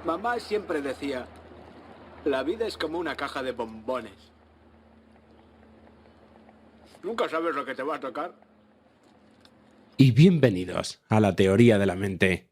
Mamá siempre decía, la vida es como una caja de bombones. Nunca sabes lo que te va a tocar. Y bienvenidos a la teoría de la mente.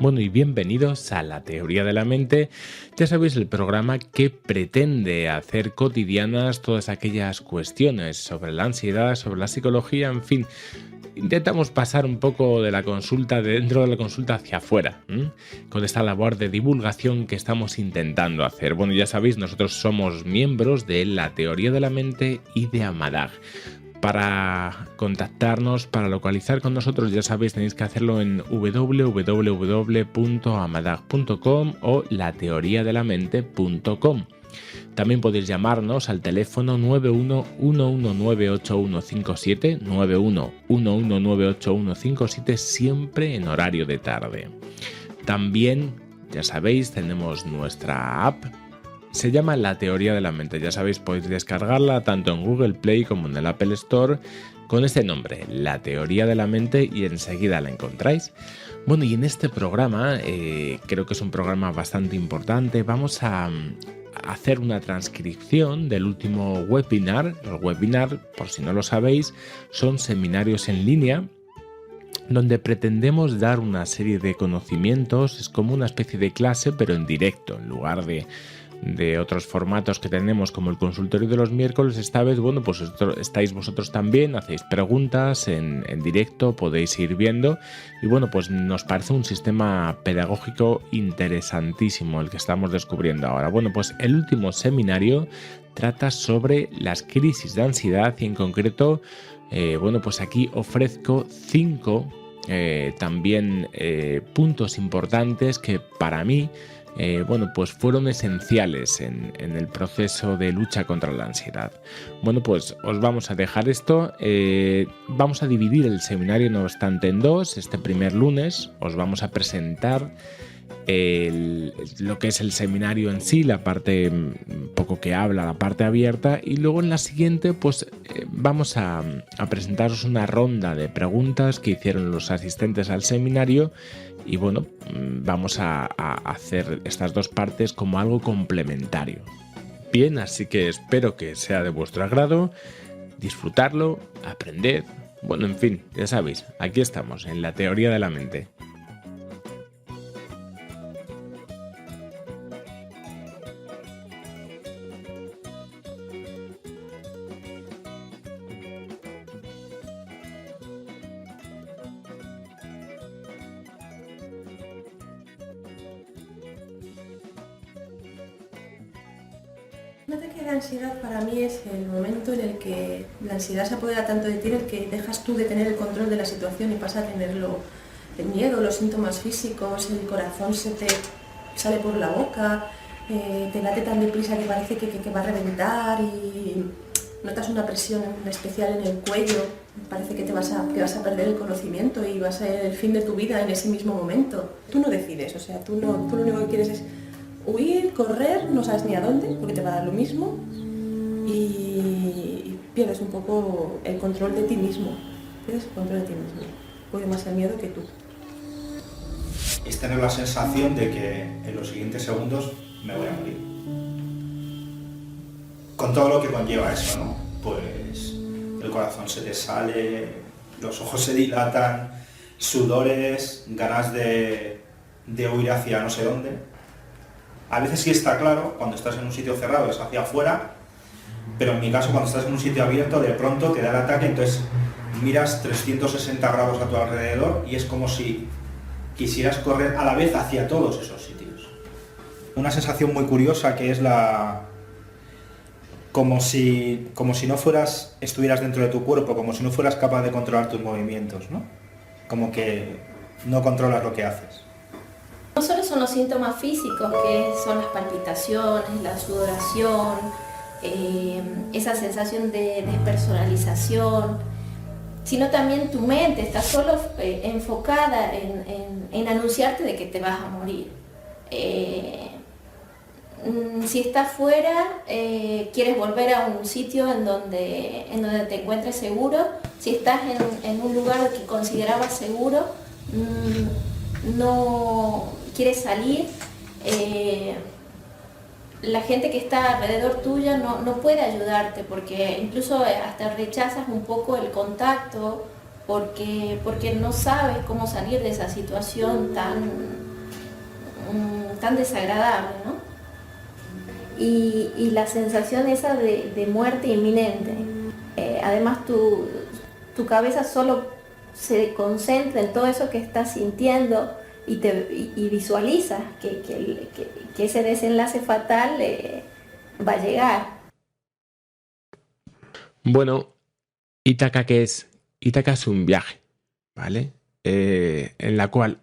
Bueno, y bienvenidos a la teoría de la mente. Ya sabéis, el programa que pretende hacer cotidianas todas aquellas cuestiones sobre la ansiedad, sobre la psicología, en fin. Intentamos pasar un poco de la consulta, de dentro de la consulta hacia afuera, con esta labor de divulgación que estamos intentando hacer. Bueno, ya sabéis, nosotros somos miembros de la teoría de la mente y de Amadag. Para contactarnos, para localizar con nosotros, ya sabéis, tenéis que hacerlo en www.amadag.com o lateoriadelamente.com. También podéis llamarnos al teléfono 911198157, 911198157, siempre en horario de tarde. También, ya sabéis, tenemos nuestra app. Se llama La Teoría de la Mente, ya sabéis, podéis descargarla tanto en Google Play como en el Apple Store con este nombre, La Teoría de la Mente, y enseguida la encontráis. Bueno, y en este programa, creo que es un programa bastante importante, vamos a hacer una transcripción del último webinar. Los webinars, por si no lo sabéis, son seminarios en línea donde pretendemos dar una serie de conocimientos. Es como una especie de clase, pero en directo, en lugar de otros formatos que tenemos como el consultorio de los miércoles. Esta vez, bueno, pues estáis vosotros también, hacéis preguntas en directo, podéis ir viendo, y bueno, pues nos parece un sistema pedagógico interesantísimo el que estamos descubriendo ahora. Bueno, pues el último seminario trata sobre las crisis de ansiedad y en concreto, bueno, pues aquí ofrezco 5 también puntos importantes que para mí bueno, pues fueron esenciales en el proceso de lucha contra la ansiedad. Bueno, pues os vamos a dejar esto. Vamos a dividir el seminario, no obstante, en dos. Este primer lunes os vamos a presentar lo que es el seminario en sí, la parte un poco que habla, la parte abierta, y luego en la siguiente pues vamos a presentaros una ronda de preguntas que hicieron los asistentes al seminario. Y bueno, vamos a hacer estas dos partes como algo complementario. Bien, así que espero que sea de vuestro agrado, disfrutarlo, aprender. Bueno, en fin, ya sabéis, aquí estamos, en la teoría de la mente. Un ataque de ansiedad para mí es el momento en el que la ansiedad se apodera tanto de ti, en el que dejas tú de tener el control de la situación y pasas a tenerlo, el miedo, los síntomas físicos, el corazón se te sale por la boca, te late tan deprisa que parece que va a reventar y notas una presión especial en el cuello, parece que vas a perder el conocimiento y va a ser el fin de tu vida en ese mismo momento. Tú no decides, o sea, tú lo único que quieres es huir, correr, no sabes ni a dónde, porque te va a dar lo mismo y pierdes un poco el control de ti mismo. Pierdes el control de ti mismo. Puede más el miedo que tú. Es tener la sensación de que en los siguientes segundos me voy a morir. Con todo lo que conlleva eso, ¿no? Pues el corazón se te sale, los ojos se dilatan, sudores, ganas de huir hacia no sé dónde. A veces sí está claro, cuando estás en un sitio cerrado es hacia afuera, pero en mi caso cuando estás en un sitio abierto de pronto te da el ataque, entonces miras 360 grados a tu alrededor y es como si quisieras correr a la vez hacia todos esos sitios. Una sensación muy curiosa que es como si no estuvieras dentro de tu cuerpo, como si no fueras capaz de controlar tus movimientos, ¿no? Como que no controlas lo que haces. No solo son los síntomas físicos, que son las palpitaciones, la sudoración, esa sensación de despersonalización, sino también tu mente está solo enfocada en anunciarte de que te vas a morir. Si estás fuera, quieres volver a un sitio en donde te encuentres seguro. Si estás en un lugar que considerabas seguro, no quieres salir. La gente que está alrededor tuya no puede ayudarte, porque incluso hasta rechazas un poco el contacto porque no sabes cómo salir de esa situación tan desagradable, ¿no? Y la sensación esa de muerte inminente. Además tu cabeza solo se concentra en todo eso que estás sintiendo y visualizas que ese desenlace fatal va a llegar. Bueno, Ítaca, ¿qué es? Ítaca es un viaje, ¿vale? En la cual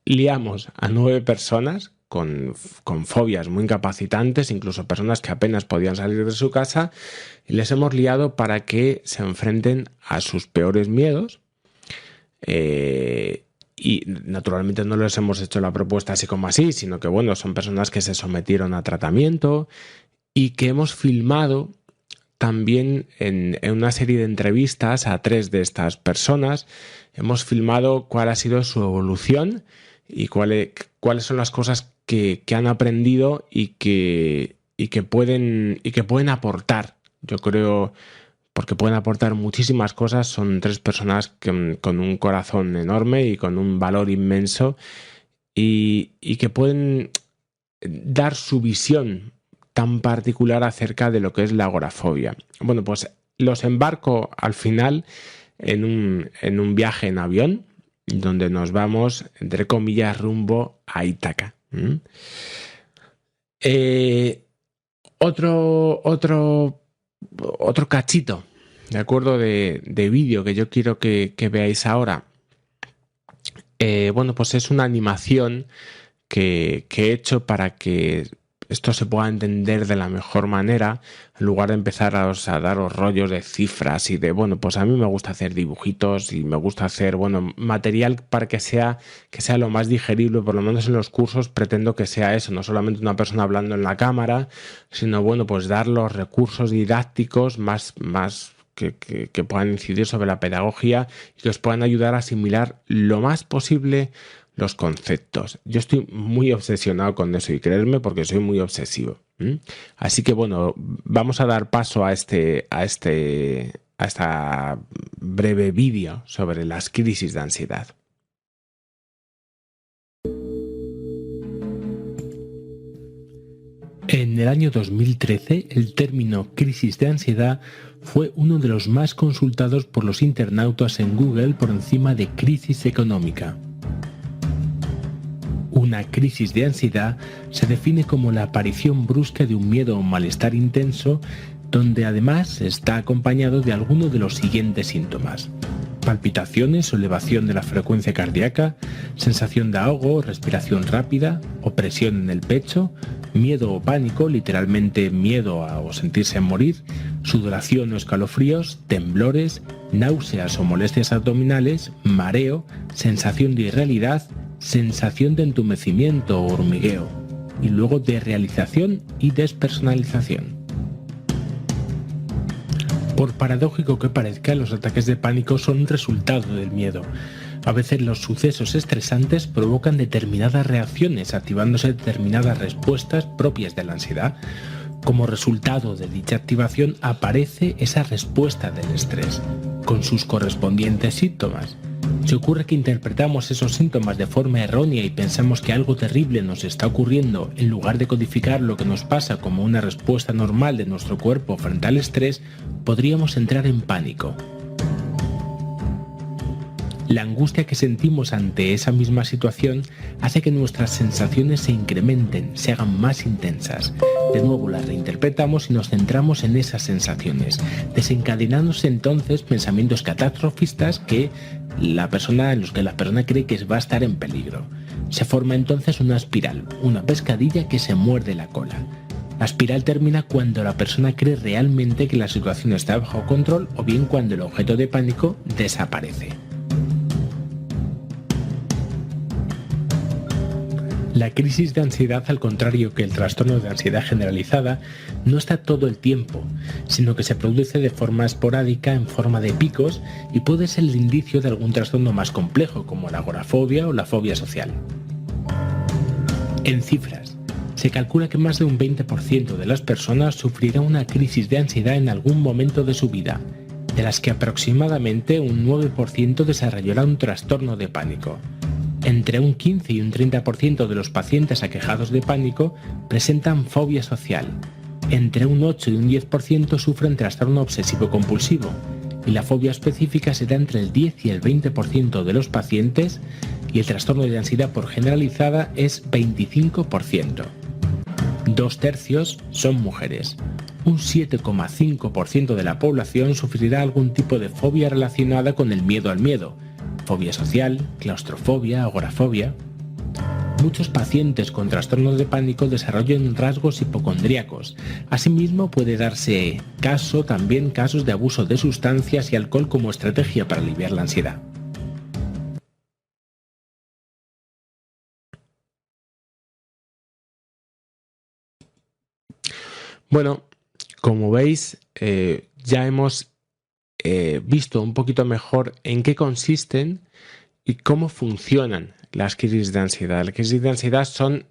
liamos a 9 personas con fobias muy incapacitantes, incluso personas que apenas podían salir de su casa, y les hemos liado para que se enfrenten a sus peores miedos. Y naturalmente no les hemos hecho la propuesta así como así, sino que bueno, son personas que se sometieron a tratamiento y que hemos filmado también en una serie de entrevistas a 3 de estas personas. Hemos filmado cuál ha sido su evolución y cuáles son las cosas que han aprendido y que pueden aportar. Yo creo, porque pueden aportar muchísimas cosas. Son 3 personas con un corazón enorme y con un valor inmenso y que pueden dar su visión tan particular acerca de lo que es la agorafobia. Bueno, pues los embarco al final en un viaje en avión donde nos vamos, entre comillas, rumbo a Ítaca. Otro cachito, de acuerdo, de vídeo que yo quiero que veáis ahora. Bueno, pues es una animación que he hecho para que esto se pueda entender de la mejor manera, en lugar de empezar a daros rollos de cifras y de, bueno, pues a mí me gusta hacer dibujitos y me gusta hacer, bueno, material para que sea lo más digerible. Por lo menos en los cursos pretendo que sea eso, no solamente una persona hablando en la cámara, sino, bueno, pues dar los recursos didácticos más que puedan incidir sobre la pedagogía y que os puedan ayudar a asimilar lo más posible los conceptos. Yo estoy muy obsesionado con eso y creedme, porque soy muy obsesivo. Así que bueno, vamos a dar paso a esta breve vídeo sobre las crisis de ansiedad. En el año 2013, el término crisis de ansiedad fue uno de los más consultados por los internautas en Google, por encima de crisis económica. Una crisis de ansiedad se define como la aparición brusca de un miedo o malestar intenso, donde además está acompañado de alguno de los siguientes síntomas: palpitaciones o elevación de la frecuencia cardíaca, sensación de ahogo, respiración rápida, opresión en el pecho, miedo o pánico, literalmente miedo o sentirse morir, sudoración o escalofríos, temblores, náuseas o molestias abdominales, mareo, sensación de irrealidad, sensación de entumecimiento o hormigueo, y luego de realización y despersonalización. Por paradójico que parezca, los ataques de pánico son un resultado del miedo. A veces los sucesos estresantes provocan determinadas reacciones, activándose determinadas respuestas propias de la ansiedad. Como resultado de dicha activación aparece esa respuesta del estrés, con sus correspondientes síntomas. Si ocurre que interpretamos esos síntomas de forma errónea y pensamos que algo terrible nos está ocurriendo, en lugar de codificar lo que nos pasa como una respuesta normal de nuestro cuerpo frente al estrés, podríamos entrar en pánico. La angustia que sentimos ante esa misma situación hace que nuestras sensaciones se incrementen, se hagan más intensas. De nuevo las reinterpretamos y nos centramos en esas sensaciones, desencadenándose entonces pensamientos catastrofistas en los que la persona cree que va a estar en peligro. Se forma entonces una espiral, una pescadilla que se muerde la cola. La espiral termina cuando la persona cree realmente que la situación está bajo control o bien cuando el objeto de pánico desaparece. La crisis de ansiedad, al contrario que el trastorno de ansiedad generalizada, no está todo el tiempo, sino que se produce de forma esporádica en forma de picos y puede ser el indicio de algún trastorno más complejo como la agorafobia o la fobia social. En cifras, se calcula que más de un 20% de las personas sufrirá una crisis de ansiedad en algún momento de su vida, de las que aproximadamente un 9% desarrollará un trastorno de pánico. Entre un 15 y un 30% de los pacientes aquejados de pánico presentan fobia social. Entre un 8 y un 10% sufren trastorno obsesivo-compulsivo, y la fobia específica se da entre el 10 y el 20% de los pacientes, y el trastorno de ansiedad por generalizada es 25%. 2/3 son mujeres. Un 7,5% de la población sufrirá algún tipo de fobia relacionada con el miedo al miedo, fobia social, claustrofobia, agorafobia. Muchos pacientes con trastornos de pánico desarrollan rasgos hipocondríacos. Asimismo, puede darse también casos de abuso de sustancias y alcohol como estrategia para aliviar la ansiedad. Bueno, como veis, ya hemos visto un poquito mejor en qué consisten y cómo funcionan las crisis de ansiedad. Las crisis de ansiedad son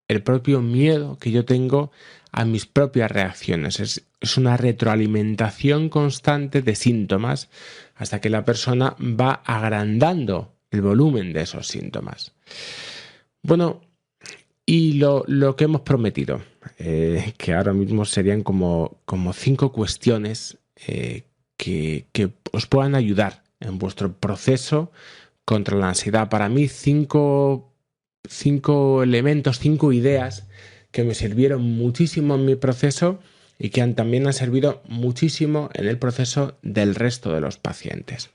el propio miedo que yo tengo a mis propias reacciones. Es una retroalimentación constante de síntomas hasta que la persona va agrandando el volumen de esos síntomas. Bueno, y lo que hemos prometido, que ahora mismo serían como 5 cuestiones que os puedan ayudar en vuestro proceso contra la ansiedad. Para mí, 5 elementos, 5 ideas que me sirvieron muchísimo en mi proceso y que también han servido muchísimo en el proceso del resto de los pacientes.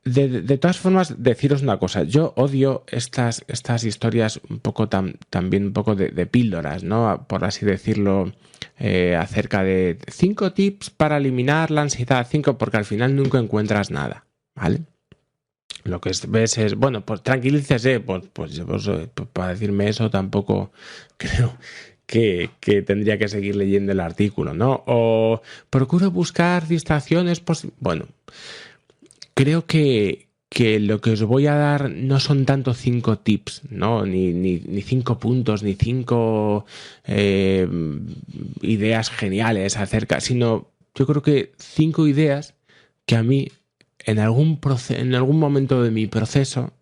De todas formas, deciros una cosa, yo odio estas historias un poco también un poco de píldoras, ¿no? Por así decirlo, acerca de 5 tips para eliminar la ansiedad, 5, porque al final nunca encuentras nada, ¿vale? Lo que ves es, bueno, pues tranquilícese, pues para decirme eso tampoco creo que tendría que seguir leyendo el artículo, ¿no? O procuro buscar distracciones, bueno, creo que lo que os voy a dar no son tanto 5 tips, ¿no? Ni 5 puntos, ni 5 ideas geniales sino yo creo que 5 ideas que a mí en algún momento de mi proceso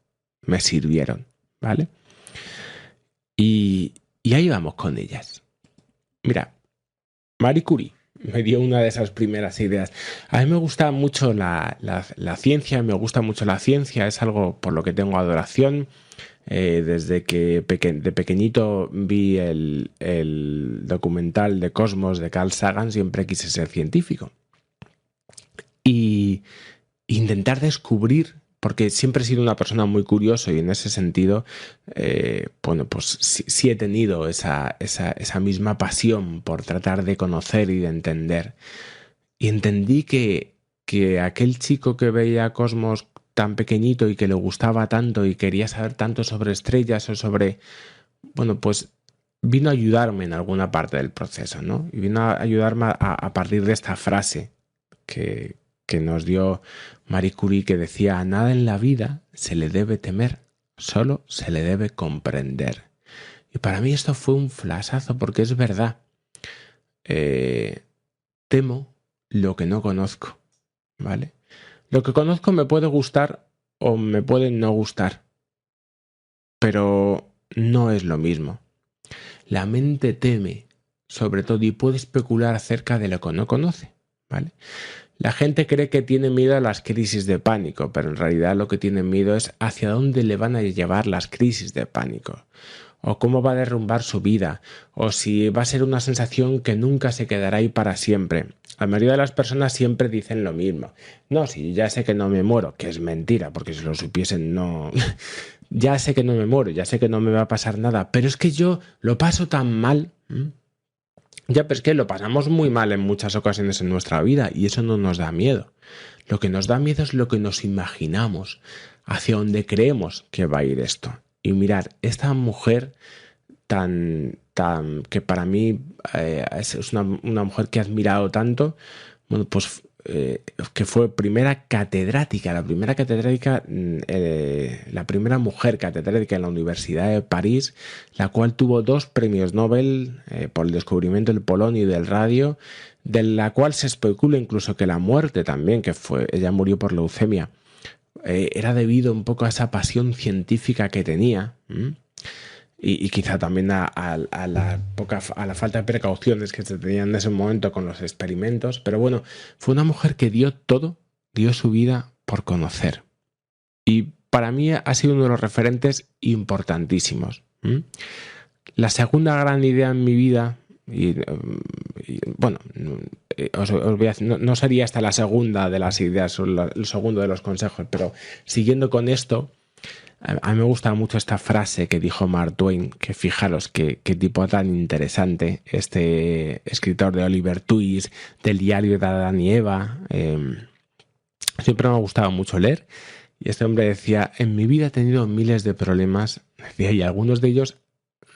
me sirvieron, ¿vale? Y ahí vamos con ellas. Mira, Marie Curie me dio una de esas primeras ideas. A mí me gusta mucho la ciencia, es algo por lo que tengo adoración. Desde que de pequeñito vi el documental de Cosmos de Carl Sagan, siempre quise ser científico. Y intentar descubrir, porque siempre he sido una persona muy curiosa y en ese sentido, pues sí he tenido esa misma pasión por tratar de conocer y de entender. Y entendí que aquel chico que veía Cosmos tan pequeñito y que le gustaba tanto y quería saber tanto sobre estrellas o sobre... Bueno, pues vino a ayudarme en alguna parte del proceso, ¿no? Y vino a ayudarme a partir de esta frase que nos dio Marie Curie, que decía: a nada en la vida se le debe temer, solo se le debe comprender. Y para mí esto fue un flashazo, porque es verdad. Temo lo que no conozco, ¿vale? Lo que conozco me puede gustar o me puede no gustar, pero no es lo mismo. La mente teme, sobre todo, y puede especular acerca de lo que no conoce, ¿vale? La gente cree que tiene miedo a las crisis de pánico, pero en realidad lo que tiene miedo es hacia dónde le van a llevar las crisis de pánico, o cómo va a derrumbar su vida, o si va a ser una sensación que nunca se quedará ahí para siempre. La mayoría de las personas siempre dicen lo mismo. No, si ya sé que no me muero, que es mentira, porque si lo supiesen no... Ya sé que no me muero, ya sé que no me va a pasar nada, pero es que yo lo paso tan mal. Ya, pero es que lo pasamos muy mal en muchas ocasiones en nuestra vida y eso no nos da miedo. Lo que nos da miedo es lo que nos imaginamos, hacia dónde creemos que va a ir esto. Y mirar, esta mujer que para mí es una mujer que he admirado tanto, bueno, pues que fue primera catedrática, la primera mujer catedrática en la Universidad de París, la cual tuvo 2 premios Nobel por el descubrimiento del polonio y del radio, de la cual se especula incluso que la muerte también, ella murió por leucemia, era debido un poco a esa pasión científica que tenía. Y quizá también a la falta de precauciones que se tenían en ese momento con los experimentos. Pero bueno, fue una mujer que dio su vida por conocer. Y para mí ha sido uno de los referentes importantísimos. La segunda gran idea en mi vida, os voy a decir, no sería esta la segunda de las ideas o el segundo de los consejos, pero siguiendo con esto, a mí me gusta mucho esta frase que dijo Mark Twain, que fijaros qué tipo tan interesante, este escritor de Oliver Twist, del diario de Adán y Eva. Siempre me ha gustado mucho leer, y este hombre decía: en mi vida he tenido miles de problemas, decía, y algunos de ellos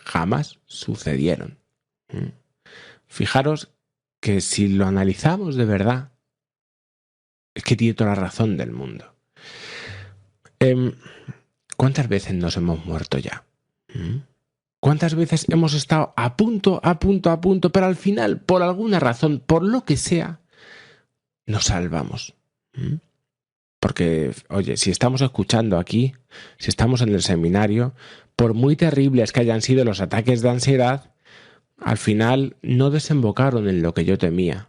jamás sucedieron. Fijaros que si lo analizamos de verdad, es que tiene toda la razón del mundo. ¿Cuántas veces nos hemos muerto ya? ¿Cuántas veces hemos estado a punto, pero al final, por alguna razón, por lo que sea, nos salvamos? Porque, oye, si estamos escuchando aquí, si estamos en el seminario, por muy terribles que hayan sido los ataques de ansiedad, al final no desembocaron en lo que yo temía.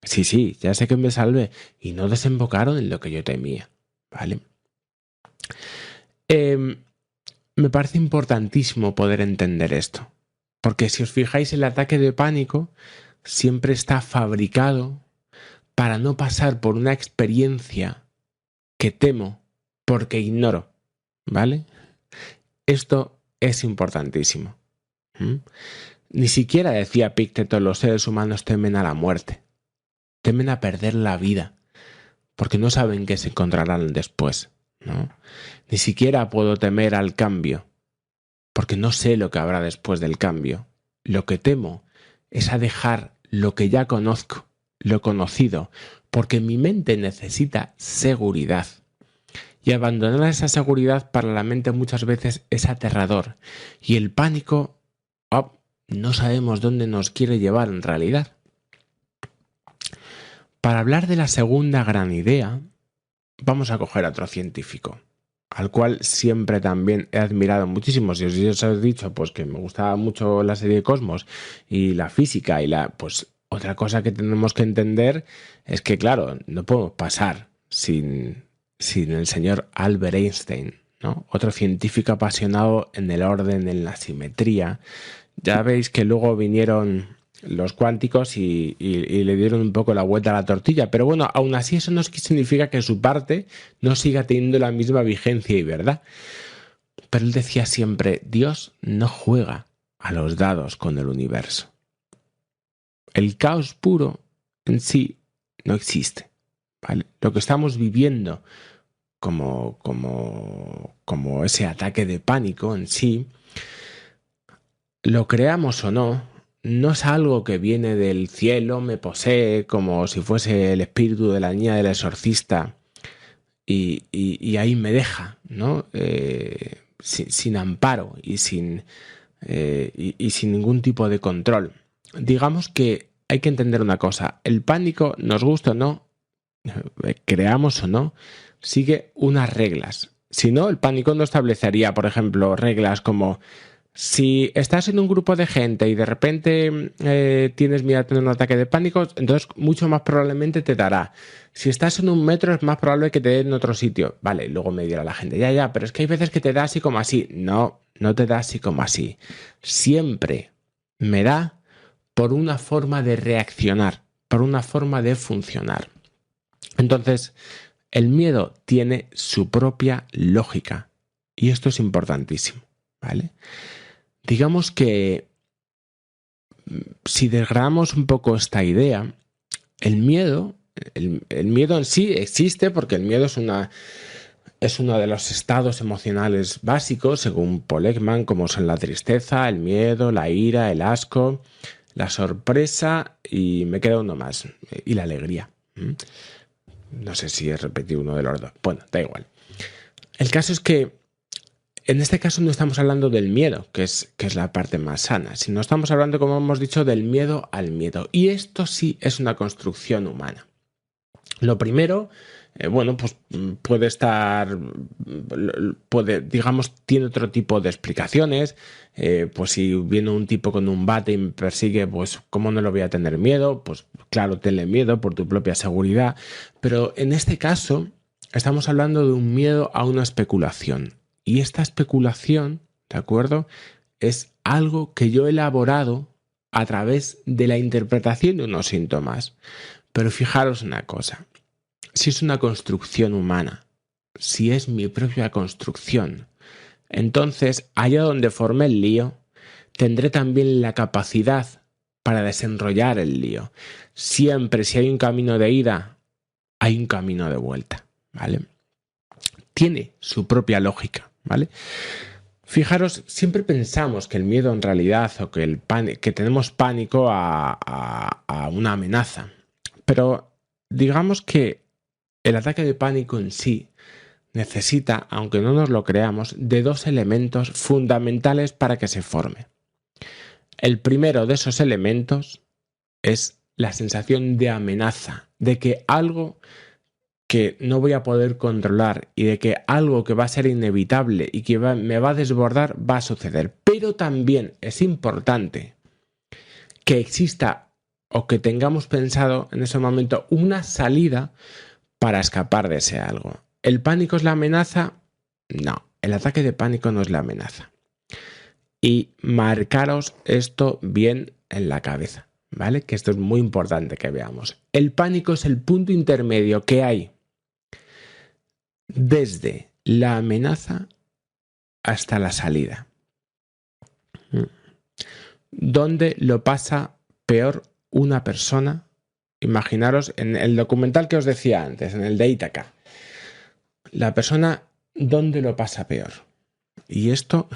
Sí, ya sé que me salvé, y no desembocaron en lo que yo temía, ¿vale? Me parece importantísimo poder entender esto, porque si os fijáis, el ataque de pánico siempre está fabricado para no pasar por una experiencia que temo porque ignoro, ¿vale? Esto es importantísimo. Ni siquiera, decía Epicteto, los seres humanos temen a la muerte, temen a perder la vida, porque no saben qué se encontrarán después, ¿no? Ni siquiera puedo temer al cambio, porque no sé lo que habrá después del cambio. Lo que temo es a dejar lo que ya conozco, lo conocido, porque mi mente necesita seguridad. Y abandonar esa seguridad para la mente muchas veces es aterrador. Y el pánico, no sabemos dónde nos quiere llevar en realidad. Para hablar de la segunda gran idea, vamos a coger a otro científico, al cual siempre también he admirado muchísimo. Si os he dicho pues que me gustaba mucho la serie Cosmos y la física pues otra cosa que tenemos que entender es que, claro, no podemos pasar sin el señor Albert Einstein, ¿no? Otro científico apasionado en el orden, en la simetría. Ya veis que luego vinieron los cuánticos y le dieron un poco la vuelta a la tortilla, pero bueno, aún así eso no significa que su parte no siga teniendo la misma vigencia y verdad. Pero él decía siempre: Dios no juega a los dados con el universo. El caos puro en sí no existe, ¿vale? Lo que estamos viviendo como ese ataque de pánico en sí, lo creamos o no, no es algo que viene del cielo, me posee como si fuese el espíritu de la niña del exorcista y ahí me deja, ¿no? Sin amparo y sin ningún tipo de control. Digamos que hay que entender una cosa: el pánico, nos gusta o no, creamos o no, sigue unas reglas. Si no, el pánico no establecería, por ejemplo, reglas como: Si estás en un grupo de gente y de repente tienes miedo a tener un ataque de pánico, entonces mucho más probablemente te dará. Si estás en un metro es más probable que te dé en otro sitio. Vale, luego me dirá la gente, ya, pero es que hay veces que te da así como así. No, no te da así como así. Siempre me da por una forma de reaccionar, por una forma de funcionar. Entonces, el miedo tiene su propia lógica y esto es importantísimo, ¿vale? Digamos que si desgranamos un poco esta idea, el miedo en sí existe porque el miedo es uno de los estados emocionales básicos, según Paul Ekman, como son la tristeza, el miedo, la ira, el asco, la sorpresa y me queda uno más, y la alegría. No sé si he repetido uno de los dos. Bueno, da igual. El caso es que en este caso no estamos hablando del miedo, que es la parte más sana, sino estamos hablando, como hemos dicho, del miedo al miedo. Y esto sí es una construcción humana. Lo primero, pues puede estar, digamos, tiene otro tipo de explicaciones. Pues si viene un tipo con un bate y me persigue, pues ¿cómo no lo voy a tener miedo? Pues claro, tenle miedo por tu propia seguridad. Pero en este caso estamos hablando de un miedo a una especulación. Y esta especulación, ¿de acuerdo?, es algo que yo he elaborado a través de la interpretación de unos síntomas. Pero fijaros una cosa, si es una construcción humana, si es mi propia construcción, entonces allá donde forme el lío, tendré también la capacidad para desenrollar el lío. Siempre, si hay un camino de ida, hay un camino de vuelta, ¿vale? Tiene su propia lógica, ¿vale? Fijaros, siempre pensamos que el miedo en realidad o que tenemos pánico a una amenaza, pero digamos que el ataque de pánico en sí necesita, aunque no nos lo creamos, de dos elementos fundamentales para que se forme. El primero de esos elementos es la sensación de amenaza, de que algo que no voy a poder controlar y de que algo que va a ser inevitable y que me va a desbordar va a suceder. Pero también es importante que exista o que tengamos pensado en ese momento una salida para escapar de ese algo. ¿El pánico es la amenaza? No, el ataque de pánico no es la amenaza. Y marcaros esto bien en la cabeza, ¿vale? Que esto es muy importante que veamos. El pánico es el punto intermedio que hay desde la amenaza hasta la salida. ¿Dónde lo pasa peor una persona? Imaginaros en el documental que os decía antes, en el de Ítaca. La persona, ¿dónde lo pasa peor? Y esto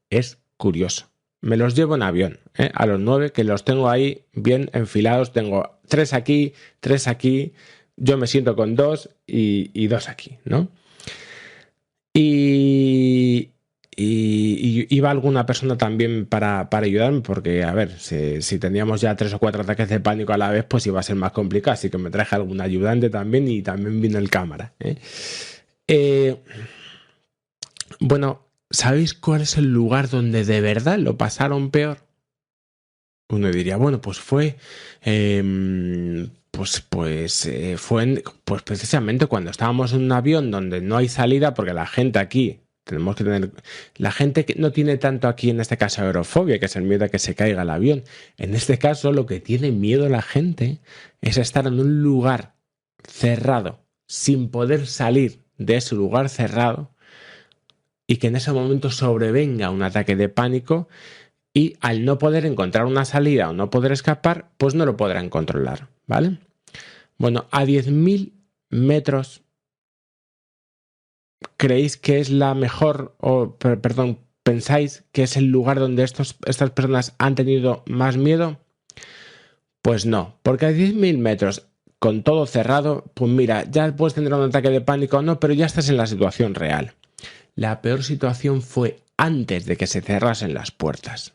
es curioso. Me los llevo en avión, a los 9, que los tengo ahí bien enfilados. Tengo 3 aquí, 3 aquí. Yo me siento con 2 y 2 aquí, ¿no? Y iba alguna persona también para ayudarme, porque, a ver, si teníamos ya 3 o 4 ataques de pánico a la vez, pues iba a ser más complicado. Así que me traje algún ayudante también y también vino el cámara. Bueno, ¿sabéis cuál es el lugar donde de verdad lo pasaron peor? Uno diría, bueno, pues fue... fue precisamente cuando estábamos en un avión donde no hay salida, porque la gente aquí, tenemos que tener, la gente que no tiene tanto aquí en este caso aerofobia, que es el miedo a que se caiga el avión. En este caso lo que tiene miedo la gente es estar en un lugar cerrado, sin poder salir de ese lugar cerrado y que en ese momento sobrevenga un ataque de pánico y al no poder encontrar una salida o no poder escapar, pues no lo podrán controlar, ¿vale? Bueno, a 10.000 metros, ¿creéis que es la mejor, pensáis que es el lugar donde estas personas han tenido más miedo? Pues no, porque a 10.000 metros, con todo cerrado, pues mira, ya puedes tener un ataque de pánico o no, pero ya estás en la situación real. La peor situación fue antes de que se cerrasen las puertas.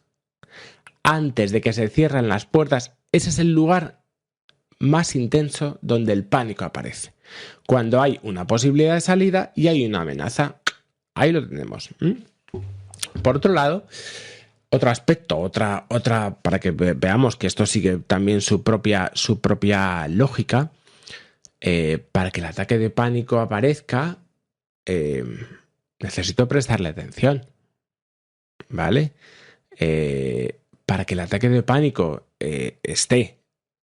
Antes de que se cierren las puertas, ese es el lugar más intenso donde el pánico aparece. Cuando hay una posibilidad de salida y hay una amenaza. Ahí lo tenemos. Por otro lado, Otro aspecto, otra para que veamos que esto sigue también su propia lógica. Para que el ataque de pánico aparezca, necesito prestarle atención, ¿vale? Para que el ataque de pánico esté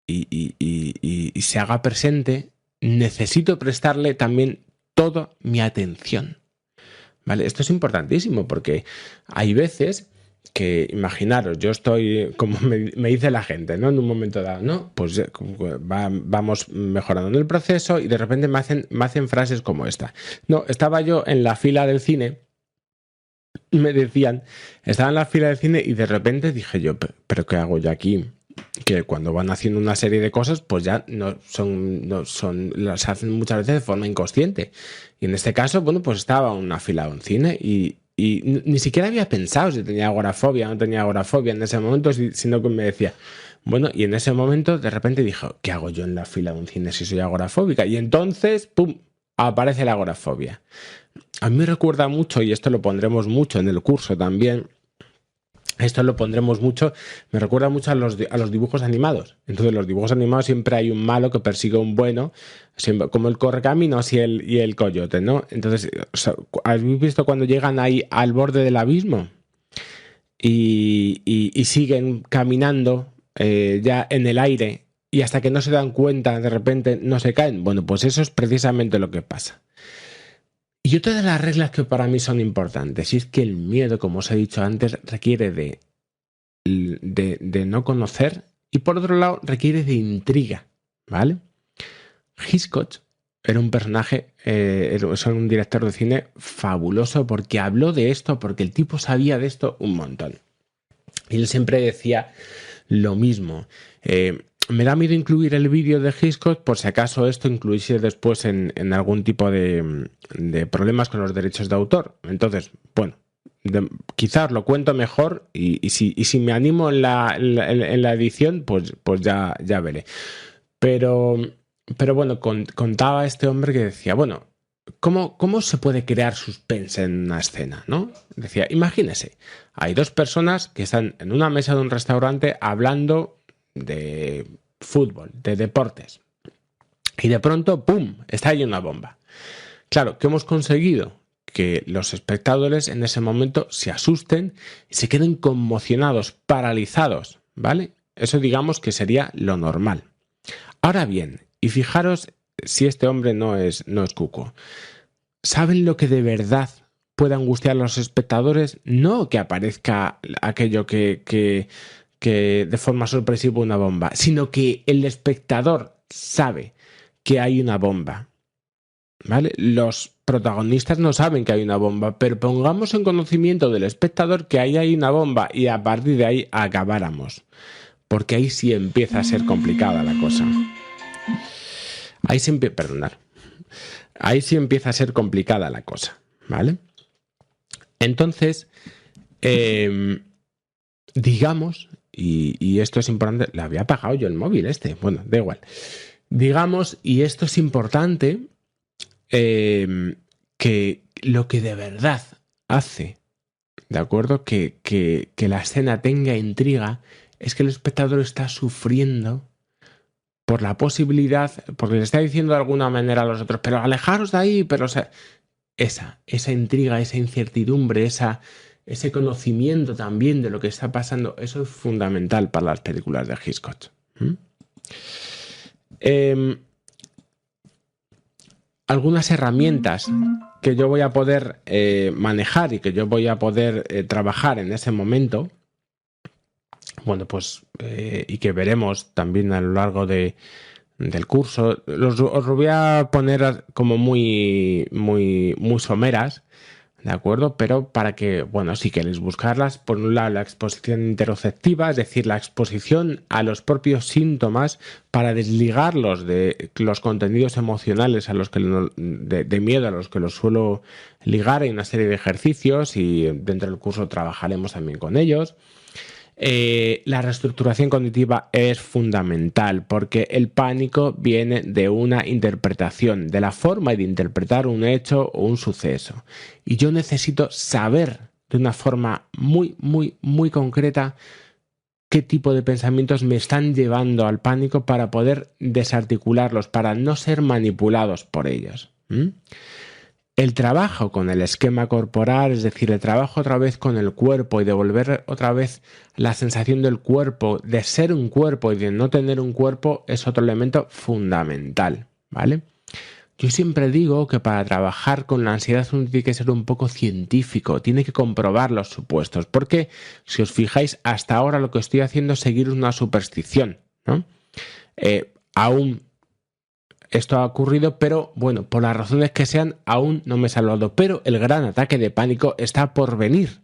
y se haga presente, necesito prestarle también toda mi atención, ¿vale? Esto es importantísimo porque hay veces que, imaginaros, yo estoy, como me dice la gente, ¿no? En un momento dado, ¿no? Pues vamos mejorando en el proceso y de repente me hacen frases como esta. No, estaba yo en la fila del cine, me decían, estaba en la fila del cine y de repente dije yo, ¿pero qué hago yo aquí? Que cuando van haciendo una serie de cosas, pues ya no son, las hacen muchas veces de forma inconsciente. Y en este caso, bueno, pues estaba en una fila de un cine y ni siquiera había pensado si tenía agorafobia o no tenía agorafobia en ese momento, sino que me decía, bueno, y en ese momento de repente dije, ¿qué hago yo en la fila de un cine si soy agorafóbica? Y entonces, ¡pum!, aparece la agorafobia. A mí me recuerda mucho, y esto lo pondremos mucho en el curso también, esto lo pondremos mucho, me recuerda mucho a los dibujos animados. Entonces, los dibujos animados siempre hay un malo que persigue a un bueno, siempre, como el correcaminos y el coyote, ¿no? Entonces, ¿habéis visto cuando llegan ahí al borde del abismo? Y siguen caminando ya en el aire y hasta que no se dan cuenta, de repente no se caen. Bueno, pues eso es precisamente lo que pasa. Y otra de las reglas que para mí son importantes, y es que el miedo, como os he dicho antes, requiere de no conocer y por otro lado requiere de intriga, ¿vale? Hitchcock era un personaje, es un director de cine fabuloso porque habló de esto, porque el tipo sabía de esto un montón. Y él siempre decía lo mismo. Me da miedo incluir el vídeo de Hitchcock por si acaso esto incluirse después en algún tipo de problemas con los derechos de autor. Entonces, bueno, quizás lo cuento mejor y si me animo en la edición, pues ya veré. Pero bueno, contaba este hombre que decía, bueno, ¿cómo se puede crear suspense en una escena, ¿no? Decía, imagínese, hay dos personas que están en una mesa de un restaurante hablando de fútbol, de deportes. Y de pronto, ¡pum!, está ahí una bomba. Claro, ¿qué hemos conseguido? Que los espectadores en ese momento se asusten y se queden conmocionados, paralizados, ¿vale? Eso digamos que sería lo normal. Ahora bien, y fijaros si este hombre no es cuco. ¿Saben lo que de verdad puede angustiar a los espectadores? No que aparezca aquello que de forma sorpresiva una bomba, sino que el espectador sabe que hay una bomba, ¿vale? Los protagonistas no saben que hay una bomba, pero pongamos en conocimiento del espectador que ahí hay una bomba y a partir de ahí acabáramos, porque ahí sí empieza a ser complicada la cosa. Ahí sí empieza a ser complicada la cosa, ¿vale? Entonces, digamos, y esto es importante, le había apagado yo el móvil bueno, da igual. Digamos, y esto es importante, que lo que de verdad hace, ¿de acuerdo?, que la escena tenga intriga, es que el espectador está sufriendo por la posibilidad, porque le está diciendo de alguna manera a los otros, pero alejaros de ahí, pero o sea, esa intriga, esa incertidumbre, ese conocimiento también de lo que está pasando, eso es fundamental para las películas de Hitchcock. Algunas herramientas que yo voy a poder manejar y que yo voy a poder trabajar en ese momento, bueno, pues, y que veremos también a lo largo del curso, os lo voy a poner como muy someras, ¿de acuerdo? Pero para que, bueno, si queréis buscarlas, por un lado la exposición interoceptiva, es decir, la exposición a los propios síntomas para desligarlos de los contenidos emocionales a los que de miedo a los que los suelo ligar. Hay una serie de ejercicios y dentro del curso trabajaremos también con ellos. La reestructuración cognitiva es fundamental porque el pánico viene de una interpretación, de la forma de interpretar un hecho o un suceso. Y yo necesito saber de una forma muy, muy, muy concreta qué tipo de pensamientos me están llevando al pánico para poder desarticularlos, para no ser manipulados por ellos. El trabajo con el esquema corporal, es decir, el trabajo otra vez con el cuerpo y devolver otra vez la sensación del cuerpo, de ser un cuerpo y de no tener un cuerpo, es otro elemento fundamental, ¿vale? Yo siempre digo que para trabajar con la ansiedad uno tiene que ser un poco científico, tiene que comprobar los supuestos, porque si os fijáis, hasta ahora lo que estoy haciendo es seguir una superstición, ¿no? Aún esto ha ocurrido, pero bueno, por las razones que sean, aún no me he salvado. Pero el gran ataque de pánico está por venir,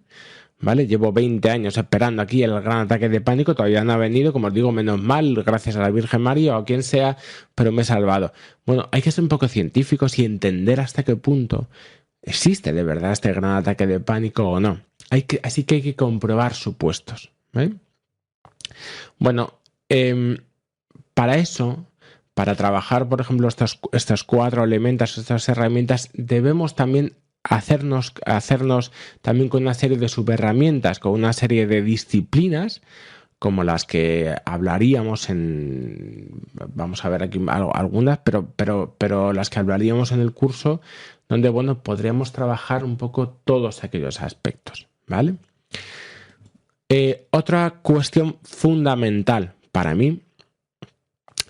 ¿vale? Llevo 20 años esperando aquí el gran ataque de pánico, todavía no ha venido, como os digo, menos mal, gracias a la Virgen María o a quien sea, pero me he salvado. Bueno, hay que ser un poco científicos y entender hasta qué punto existe de verdad este gran ataque de pánico o no. Así que hay que comprobar supuestos, ¿vale? Bueno, para eso, para trabajar, por ejemplo, estos 4 elementos, estas herramientas, debemos también hacernos también con una serie de subherramientas, con una serie de disciplinas, como las que hablaríamos vamos a ver aquí algunas, pero las que hablaríamos en el curso, donde, bueno, podríamos trabajar un poco todos aquellos aspectos, ¿vale? Otra cuestión fundamental para mí,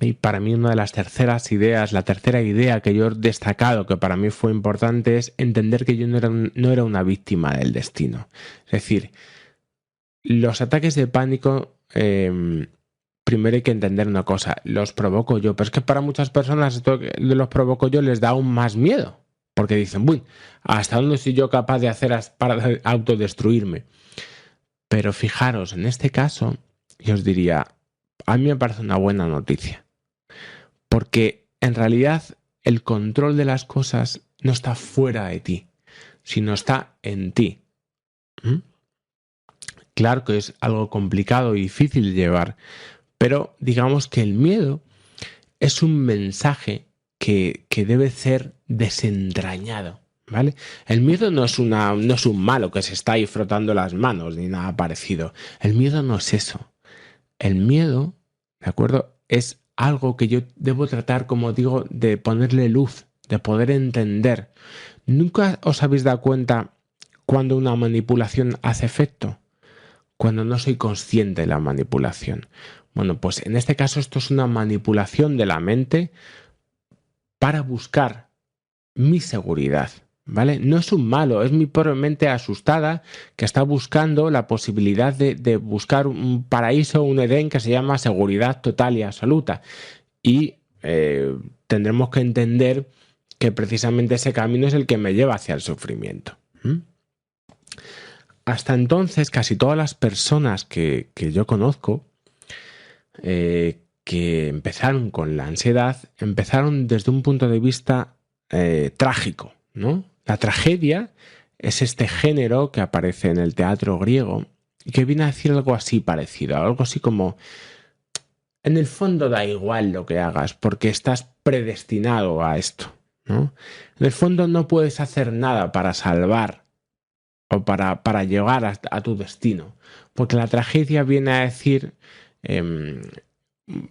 y para mí una de las la tercera idea que yo he destacado, que para mí fue importante, es entender que yo no era una víctima del destino. Es decir, los ataques de pánico, primero hay que entender una cosa, los provoco yo, pero es que para muchas personas esto que los provoco yo les da aún más miedo, porque dicen, uy, ¿hasta dónde soy yo capaz de hacer para autodestruirme? Pero fijaros, en este caso, yo os diría, a mí me parece una buena noticia. Porque en realidad el control de las cosas no está fuera de ti, sino está en ti. Claro que es algo complicado y difícil de llevar, pero digamos que el miedo es un mensaje que debe ser desentrañado, ¿vale? El miedo no es un malo que se está ahí frotando las manos ni nada parecido. El miedo no es eso. El miedo, ¿de acuerdo?, es algo que yo debo tratar, como digo, de ponerle luz, de poder entender. ¿Nunca os habéis dado cuenta cuando una manipulación hace efecto? Cuando no soy consciente de la manipulación. Bueno, pues en este caso esto es una manipulación de la mente para buscar mi seguridad, ¿vale? No es un malo, es mi propia mente asustada que está buscando la posibilidad de buscar un paraíso, un Edén que se llama seguridad total y absoluta. Y tendremos que entender que precisamente ese camino es el que me lleva hacia el sufrimiento. Hasta entonces, casi todas las personas que yo conozco que empezaron con la ansiedad, empezaron desde un punto de vista trágico, ¿no? La tragedia es este género que aparece en el teatro griego y que viene a decir algo así parecido, algo así como, en el fondo da igual lo que hagas porque estás predestinado a esto, ¿no? En el fondo no puedes hacer nada para salvar o para llegar a tu destino, porque la tragedia viene a decir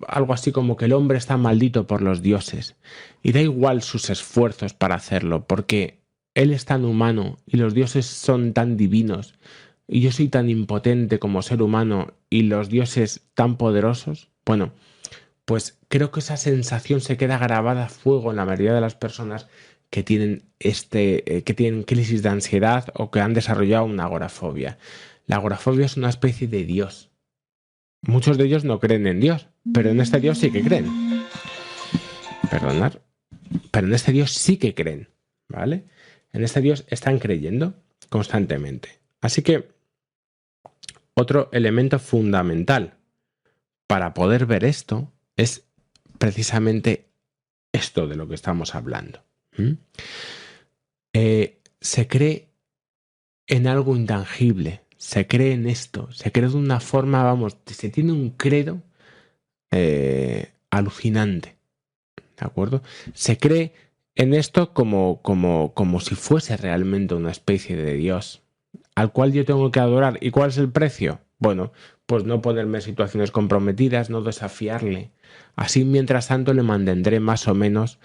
algo así como que el hombre está maldito por los dioses y da igual sus esfuerzos para hacerlo, porque él es tan humano y los dioses son tan divinos y yo soy tan impotente como ser humano y los dioses tan poderosos. Bueno, pues creo que esa sensación se queda grabada a fuego en la mayoría de las personas que tienen crisis de ansiedad o que han desarrollado una agorafobia. La agorafobia es una especie de Dios. Muchos de ellos no creen en Dios, pero en este Dios sí que creen. Perdonad, pero en este Dios sí que creen, ¿vale? En este Dios están creyendo constantemente. Así que otro elemento fundamental para poder ver esto es precisamente esto de lo que estamos hablando. Se cree en algo intangible, se cree en esto, se cree de una forma, vamos, se tiene un credo alucinante, ¿de acuerdo? Se cree en esto como si fuese realmente una especie de Dios. al cual yo tengo que adorar. ¿Y cuál es el precio? Bueno, pues no ponerme en situaciones comprometidas, no desafiarle. Así, mientras tanto, le mantendré más o menos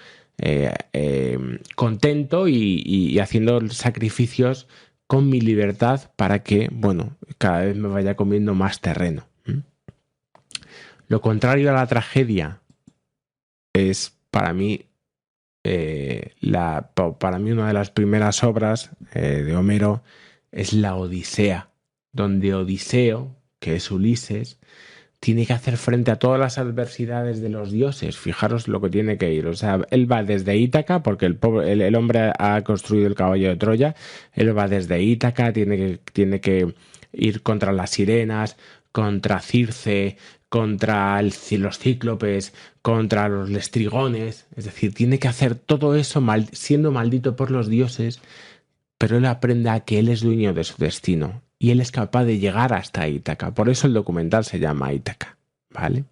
contento y haciendo sacrificios con mi libertad para que, bueno, cada vez me vaya comiendo más terreno. Lo contrario a la tragedia es para mí una de las primeras obras de Homero es la Odisea, donde Odiseo, que es Ulises, tiene que hacer frente a todas las adversidades de los dioses. Fijaros lo que tiene que ir. O sea, él va desde Ítaca, porque el hombre ha construido el caballo de Troya. Él va desde Ítaca, tiene que ir contra las sirenas, contra Circe, contra los cíclopes, contra los lestrigones. Es decir, tiene que hacer todo eso siendo maldito por los dioses, pero él aprende a que él es dueño de su destino. Y él es capaz de llegar hasta Ítaca. Por eso el documental se llama Ítaca, ¿vale?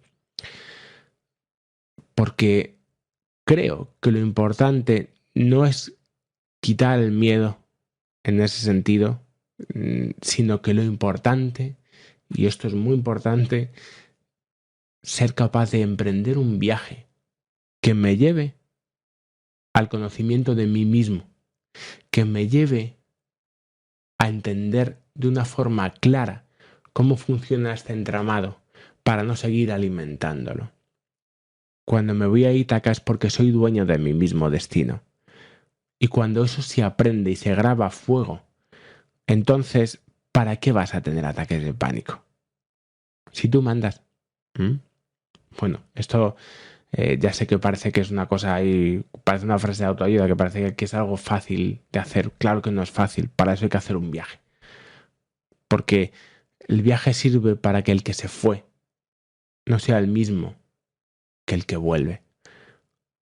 Porque creo que lo importante no es quitar el miedo en ese sentido, sino que lo importante, y esto es muy importante, ser capaz de emprender un viaje que me lleve al conocimiento de mí mismo, que me lleve a entender de una forma clara cómo funciona este entramado para no seguir alimentándolo. Cuando me voy a Ítaca es porque soy dueño de mi mismo destino. Y cuando eso se aprende y se graba a fuego, entonces, ¿para qué vas a tener ataques de pánico? Si tú mandas. Bueno, esto ya sé que parece que es una cosa ahí, parece una frase de autoayuda, que parece que es algo fácil de hacer. Claro que no es fácil, para eso hay que hacer un viaje. Porque el viaje sirve para que el que se fue no sea el mismo que el que vuelve.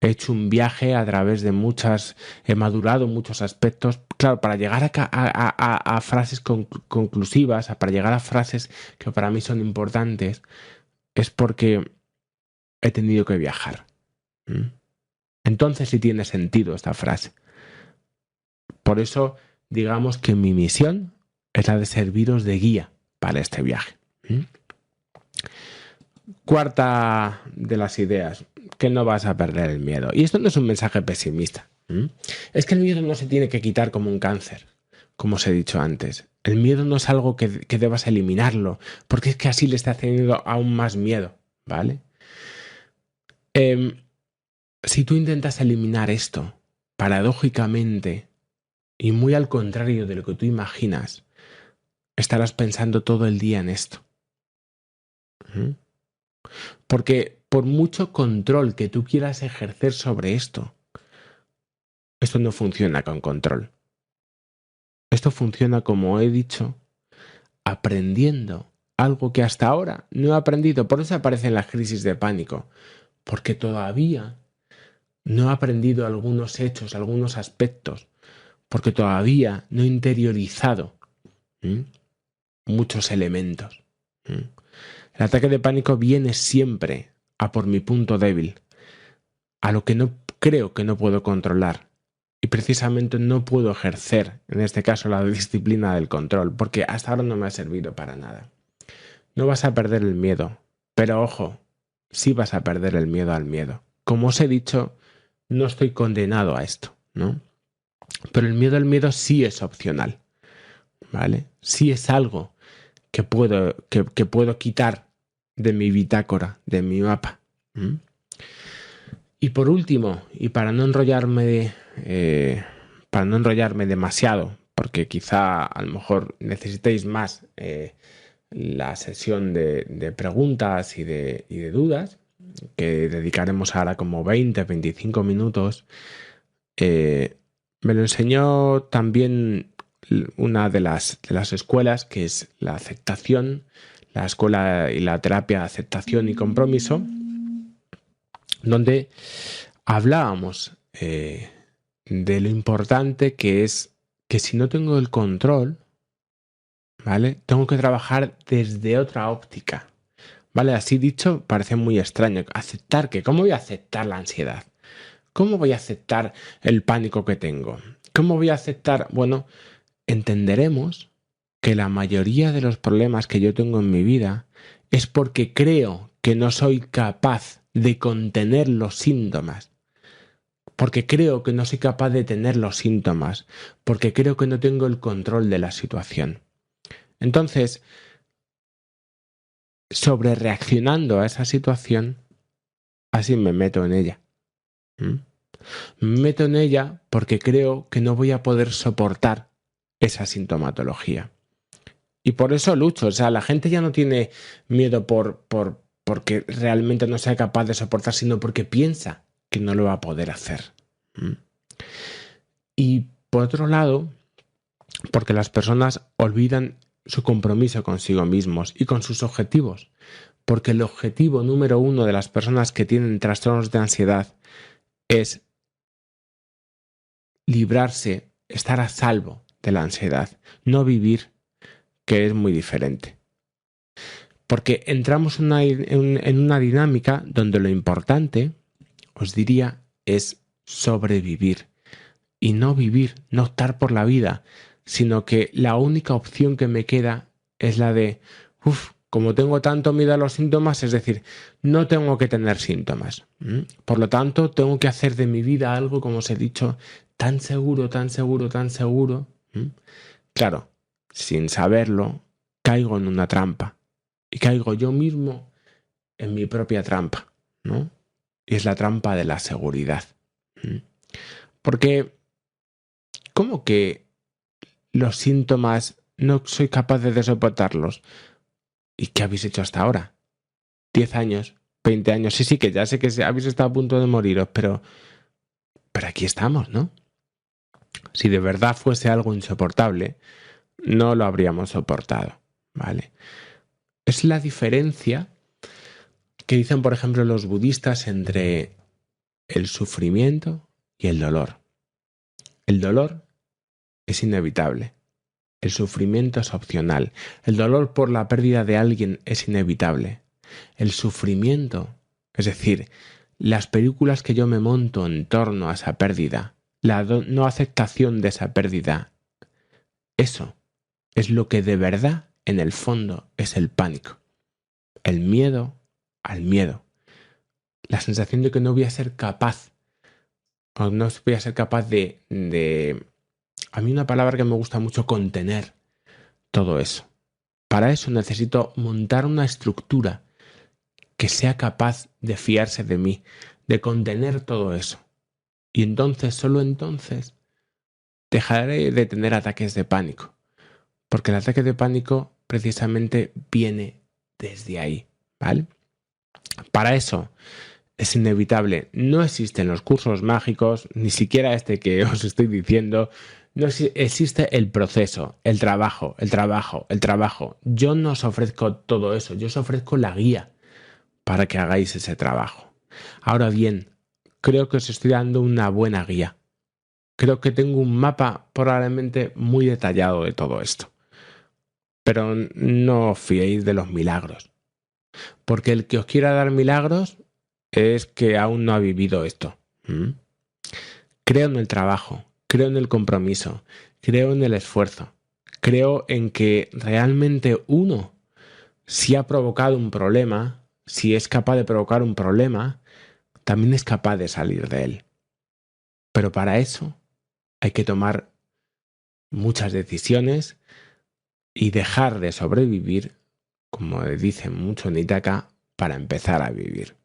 He hecho un viaje a través de he madurado muchos aspectos, claro, para llegar a frases conclusivas, para llegar a frases que para mí son importantes, es porque he tenido que viajar. Entonces sí tiene sentido esta frase. Por eso, digamos que mi misión es la de serviros de guía para este viaje. Cuarta de las ideas, que no vas a perder el miedo. Y esto no es un mensaje pesimista. Es que el miedo no se tiene que quitar como un cáncer, como os he dicho antes. El miedo no es algo que debas eliminarlo, porque es que así le está haciendo aún más miedo, ¿vale? Si tú intentas eliminar esto, paradójicamente, y muy al contrario de lo que tú imaginas, estarás pensando todo el día en esto. Porque por mucho control que tú quieras ejercer sobre esto no funciona con control. Esto funciona, como he dicho, aprendiendo algo que hasta ahora no he aprendido. Por eso aparecen las crisis de pánico. Porque todavía no he aprendido algunos hechos, algunos aspectos. Porque todavía no he interiorizado muchos elementos. El ataque de pánico viene siempre a por mi punto débil, a lo que no creo que no puedo controlar. Y precisamente no puedo ejercer, en este caso, la disciplina del control, porque hasta ahora no me ha servido para nada. No vas a perder el miedo, pero ojo, sí vas a perder el miedo al miedo. Como os he dicho, no estoy condenado a esto, ¿no? Pero el miedo al miedo sí es opcional, ¿vale? Sí es algo que puedo quitar de mi bitácora, de mi mapa. Y por último, y para no enrollarme demasiado, porque quizá a lo mejor necesitéis más la sesión de preguntas y de dudas, que dedicaremos ahora como 20-25 minutos, me lo enseñó también una de las escuelas, que es la aceptación, la escuela y la terapia de aceptación y compromiso, donde hablábamos de lo importante que es que si no tengo el control, ¿vale? Tengo que trabajar desde otra óptica, ¿vale? Así dicho, parece muy extraño. ¿Aceptar qué? ¿Cómo voy a aceptar la ansiedad? ¿Cómo voy a aceptar el pánico que tengo? ¿Cómo voy a aceptar? Bueno, entenderemos que la mayoría de los problemas que yo tengo en mi vida es porque creo que no soy capaz de contener los síntomas. Porque creo que no soy capaz de tener los síntomas. Porque creo que no tengo el control de la situación. Entonces, sobre reaccionando a esa situación, así me meto en ella. Me meto en ella porque creo que no voy a poder soportar esa sintomatología. Y por eso lucho. O sea, la gente ya no tiene miedo porque realmente no sea capaz de soportar, sino porque piensa que no lo va a poder hacer. Y por otro lado, porque las personas olvidan su compromiso consigo mismos y con sus objetivos. Porque el objetivo número 1 de las personas que tienen trastornos de ansiedad es librarse, estar a salvo de la ansiedad, no vivir, que es muy diferente. Porque entramos en una dinámica donde lo importante, os diría, es sobrevivir y no vivir, no optar por la vida, sino que la única opción que me queda es la de, como tengo tanto miedo a los síntomas, es decir, no tengo que tener síntomas. Por lo tanto, tengo que hacer de mi vida algo, como os he dicho, tan seguro, tan seguro, tan seguro. Claro, sin saberlo, caigo en una trampa. Y caigo yo mismo en mi propia trampa, ¿no? Y es la trampa de la seguridad. Porque, ¿cómo que los síntomas no soy capaz de soportarlos? ¿Y qué habéis hecho hasta ahora? 10 años, 20 años. Sí, que ya sé que habéis estado a punto de moriros, pero aquí estamos, ¿no? Si de verdad fuese algo insoportable, no lo habríamos soportado, ¿vale? Es la diferencia que dicen, por ejemplo, los budistas entre el sufrimiento y el dolor. El dolor es inevitable. El sufrimiento es opcional. El dolor por la pérdida de alguien es inevitable. El sufrimiento, es decir, las películas que yo me monto en torno a esa pérdida, la no aceptación de esa pérdida, eso es lo que de verdad, en el fondo, es el pánico. El miedo al miedo. La sensación de que no voy a ser capaz, o no voy a ser capaz de... A mí una palabra que me gusta mucho, contener todo eso. Para eso necesito montar una estructura que sea capaz de fiarse de mí, de contener todo eso. Y entonces, solo entonces, dejaré de tener ataques de pánico. Porque el ataque de pánico precisamente viene desde ahí, ¿vale? Para eso es inevitable. No existen los cursos mágicos, ni siquiera este que os estoy diciendo. No existe el proceso, el trabajo. Yo no os ofrezco todo eso, yo os ofrezco la guía para que hagáis ese trabajo. Ahora bien, creo que os estoy dando una buena guía. Creo que tengo un mapa probablemente muy detallado de todo esto. Pero no os fiéis de los milagros. Porque el que os quiera dar milagros es que aún no ha vivido esto. Creo en el trabajo, creo en el compromiso, creo en el esfuerzo. Creo en que realmente uno, si ha provocado un problema, si es capaz de provocar un problema, también es capaz de salir de él. Pero para eso hay que tomar muchas decisiones y dejar de sobrevivir, como dicen mucho en Ítaca, para empezar a vivir.